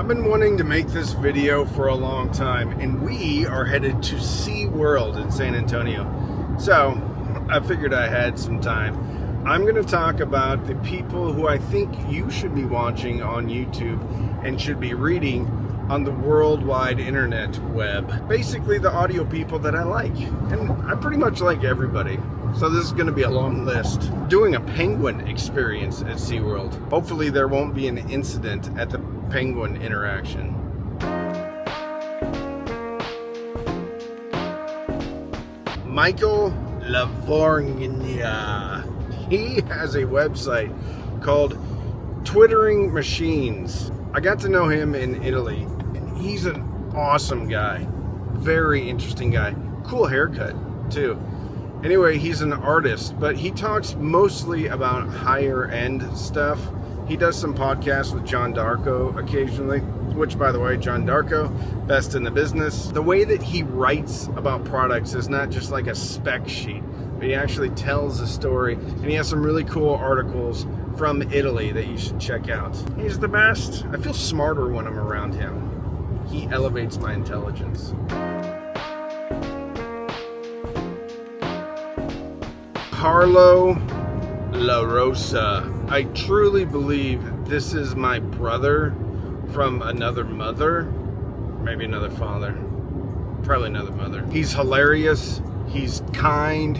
I've been wanting to make this video for a long time, and we are headed to SeaWorld in San Antonio. So I figured I had some time. I'm going to talk about the people who I think you should be watching on YouTube and should be reading on the worldwide internet web. Basically the audio people that I like. And I pretty much like everybody. So this is going to be a long list. Doing a penguin experience at SeaWorld. Hopefully there won't be an incident at the penguin interaction. Michael Lavorgna. He has a website called Twittering Machines. I got to know him in Italy. He's an awesome guy. Very interesting guy. Cool haircut too. Anyway, he's an artist, but he talks mostly about higher end stuff. He does some podcasts with John Darko occasionally, which, by the way, John Darko, best in the business. The way that he writes about products is not just like a spec sheet, but he actually tells a story, and he has some really cool articles from Italy that you should check out. He's the best. I feel smarter when I'm around him. He elevates my intelligence. Carlo La Rosa. I truly believe this is my brother from another mother, maybe another father, probably another mother. He's hilarious. He's kind.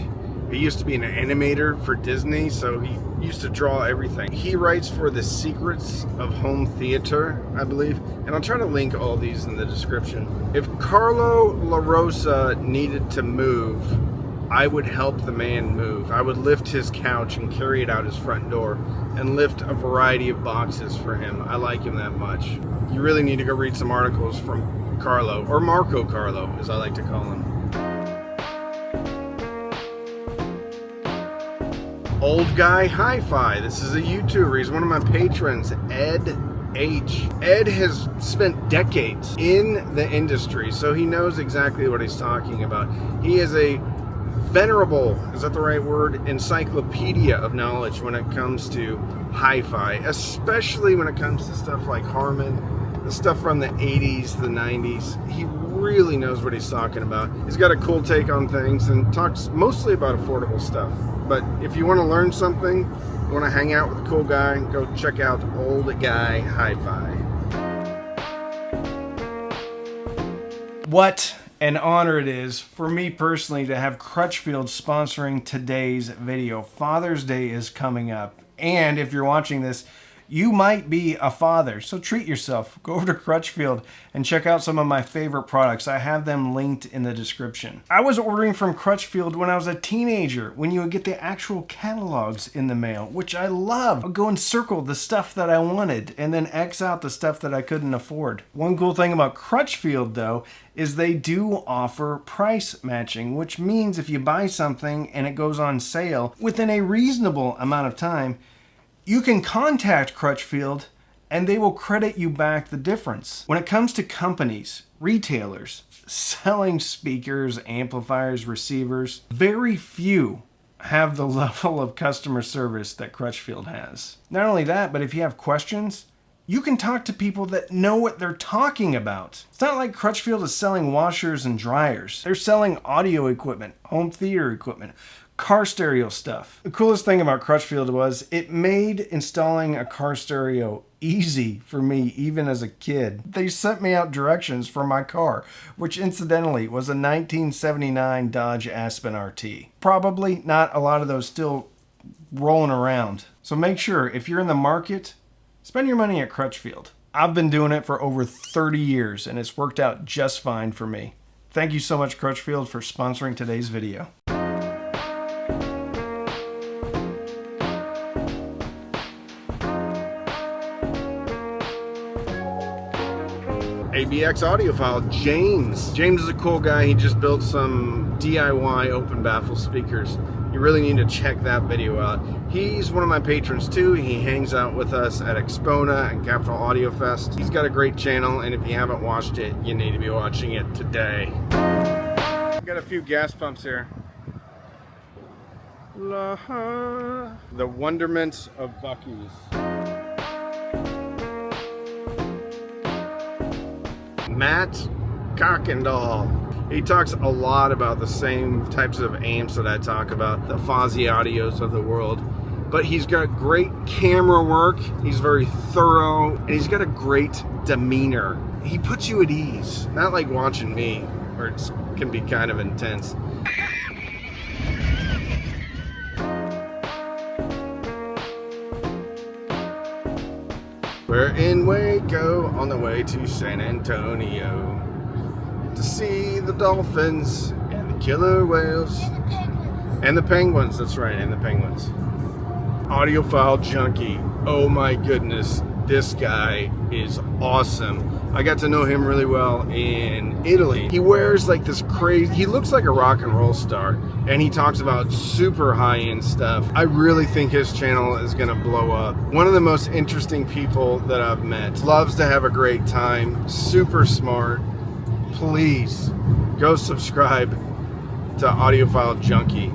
He used to be an animator for Disney, so he used to draw everything. He writes for The Secrets of Home Theater, I believe, and I'll try to link all these in the description. If Carlo La Rosa needed to move, I would help the man move. I would lift his couch and carry it out his front door and lift a variety of boxes for him. I like him that much. You really need to go read some articles from Carlo, or Marco Carlo, as I like to call him. Old Guy Hi-Fi. This is a YouTuber. He's one of my patrons, Ed H. Ed has spent decades in the industry, so he knows exactly what he's talking about. He is a venerable, is that the right word, encyclopedia of knowledge when it comes to hi-fi, especially when it comes to stuff like Harman, the stuff from the 80s, the 90s. He really knows what he's talking about. He's got a cool take on things and talks mostly about affordable stuff. But if you want to learn something, you want to hang out with a cool guy, go check out Old Guy Hi-Fi. What an honor it is for me personally to have Crutchfield sponsoring today's video. Father's Day is coming up, and if you're watching this, you might be a father, so treat yourself. Go over to Crutchfield and check out some of my favorite products. I have them linked in the description. I was ordering from Crutchfield when I was a teenager, when you would get the actual catalogs in the mail, which I love. I'd go and circle the stuff that I wanted and then X out the stuff that I couldn't afford. One cool thing about Crutchfield, though, is they do offer price matching, which means if you buy something and it goes on sale within a reasonable amount of time, you can contact Crutchfield and they will credit you back the difference. When it comes to companies, retailers, selling speakers, amplifiers, receivers, very few have the level of customer service that Crutchfield has. Not only that, but if you have questions, you can talk to people that know what they're talking about. It's not like Crutchfield is selling washers and dryers. They're selling audio equipment, home theater equipment, car stereo stuff. The coolest thing about Crutchfield was it made installing a car stereo easy for me, even as a kid. They sent me out directions for my car, which incidentally was a 1979 Dodge Aspen RT. Probably not a lot of those still rolling around. So make sure, if you're in the market, spend your money at Crutchfield. I've been doing it for over 30 years and it's worked out just fine for me. Thank you so much, Crutchfield, for sponsoring today's video. ABX audiophile, James. James is a cool guy. He just built some DIY open baffle speakers. You really need to check that video out. He's one of my patrons too. He hangs out with us at Expona and Capital Audio Fest. He's got a great channel, and if you haven't watched it, you need to be watching it today. Got a few gas pumps here. The wonderment of Buc-ee's. Matt Cockendall. He talks a lot about the same types of amps that I talk about, the Fozzy Audios of the world. But he's got great camera work, he's very thorough, and he's got a great demeanor. He puts you at ease, not like watching me, where it can be kind of intense. We're in Waco on the way to San Antonio to see the dolphins and the killer whales. And the penguins, that's right, and the penguins. Audiophile Junkie, oh my goodness, this guy is awesome. I got to know him really well in Italy. He wears like this crazy, he looks like a rock and roll star, and he talks about super high-end stuff. I really think his channel is gonna blow up. One of the most interesting people that I've met. Loves to have a great time, super smart. Please go subscribe to Audiophile Junkie.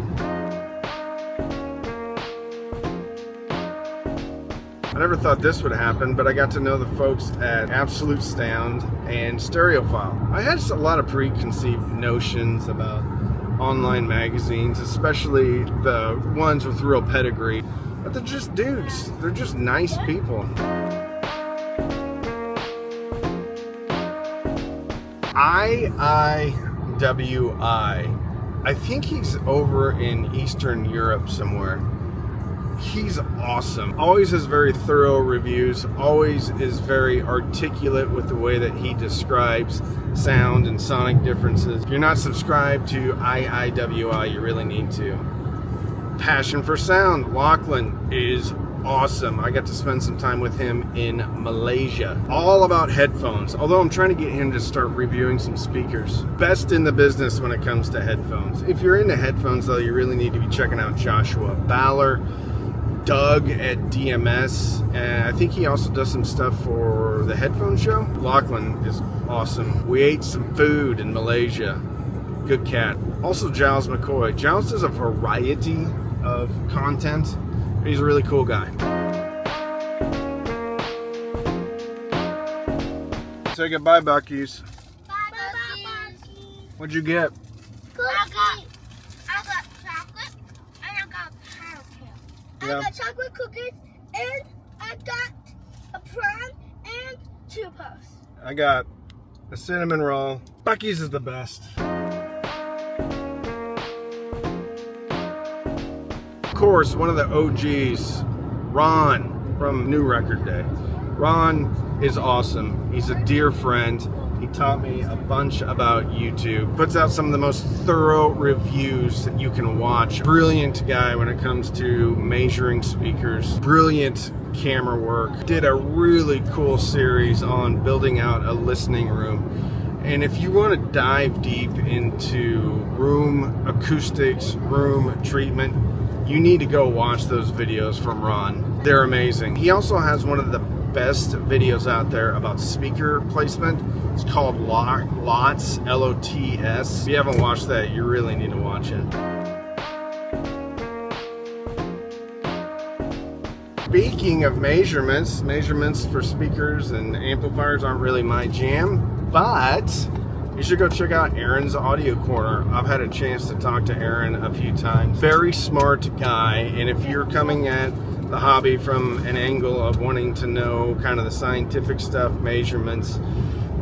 I never thought this would happen, but I got to know the folks at Absolute Sound and Stereophile. I had a lot of preconceived notions about online magazines, especially the ones with real pedigree, but they're just dudes. They're just nice people. IIWI. I think he's over in Eastern Europe somewhere. He's awesome. Always has very thorough reviews, always is very articulate with the way that he describes sound and sonic differences. If you're not subscribed to IIWI, you really need to. Passion for Sound, Lachlan is awesome. I got to spend some time with him in Malaysia. All about headphones, although I'm trying to get him to start reviewing some speakers. Best in the business when it comes to headphones. If you're into headphones though, you really need to be checking out Joshua Baller, Doug at DMS, and I think he also does some stuff for the headphone show. Lachlan is awesome. We ate some food in Malaysia. Good cat. Also Giles McCoy. Giles does a variety of content. He's a really cool guy. Say goodbye, Bucky's. Bye, Bucky's. What'd you get? I got chocolate and I got caramel. Yeah. I got chocolate cookies and I got a prawn and 2 puffs. I got a cinnamon roll. Bucky's is the best. Of course, one of the OGs, Ron from New Record Day. Ron is awesome. He's a dear friend. He taught me a bunch about YouTube. Puts out some of the most thorough reviews that you can watch. Brilliant guy when it comes to measuring speakers. Brilliant camera work. Did a really cool series on building out a listening room. And if you want to dive deep into room acoustics, room treatment, you need to go watch those videos from Ron. They're amazing. He also has one of the best videos out there about speaker placement. It's called LOTS, L-O-T-S. If you haven't watched that, you really need to watch it. Speaking of measurements for speakers and amplifiers aren't really my jam, but you should go check out Aaron's Audio Corner. I've had a chance to talk to Aaron a few times. Very smart guy, and if you're coming at the hobby from an angle of wanting to know kind of the scientific stuff, measurements,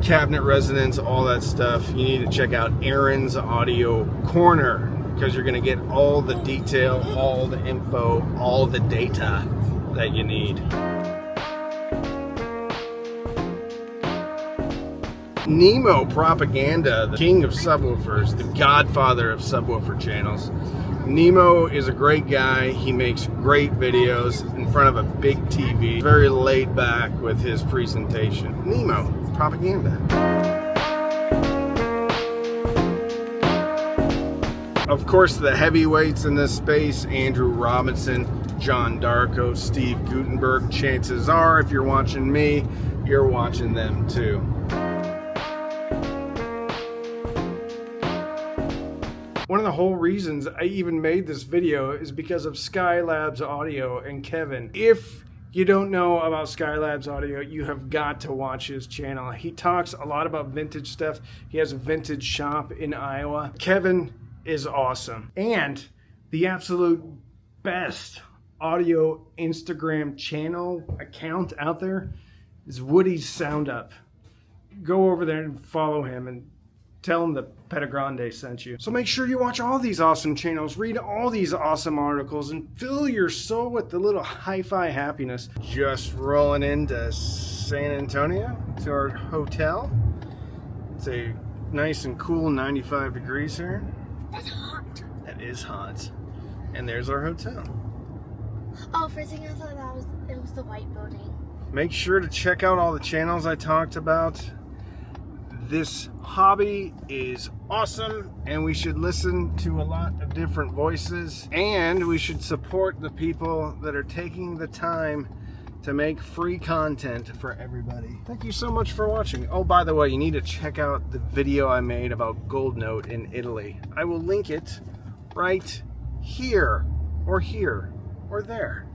cabinet resonance, all that stuff, you need to check out Aaron's Audio Corner, because you're going to get all the detail, all the info, all the data that you need. Nemo Propaganda, the king of subwoofers, the godfather of subwoofer channels. Nemo is a great guy. He makes great videos in front of a big TV. Very laid back with his presentation. Nemo Propaganda. Of course, the heavyweights in this space, Andrew Robinson, John Darko, Steve Gutenberg. Chances are, if you're watching me, you're watching them too. One of the whole reasons I even made this video is because of Skylabs Audio and Kevin. If you don't know about Skylab's Audio, you have got to watch his channel. He talks a lot about vintage stuff. He has a vintage shop in Iowa. Kevin is awesome. And the absolute best audio Instagram channel account out there is Woody's Sound Up. Go over there and follow him and tell him that Petagrande sent you. So make sure you watch all these awesome channels, read all these awesome articles, and fill your soul with a little hi-fi happiness. Just rolling into San Antonio to our hotel. It's a nice and cool 95 degrees here. That's hot. That is hot. And there's our hotel. Oh, for a second I thought it was the white building. Make sure to check out all the channels I talked about. This hobby is awesome, and we should listen to a lot of different voices, and we should support the people that are taking the time to make free content for everybody. Thank you so much for watching. Oh, by the way, you need to check out the video I made about Gold Note in Italy. I will link it right here, or there.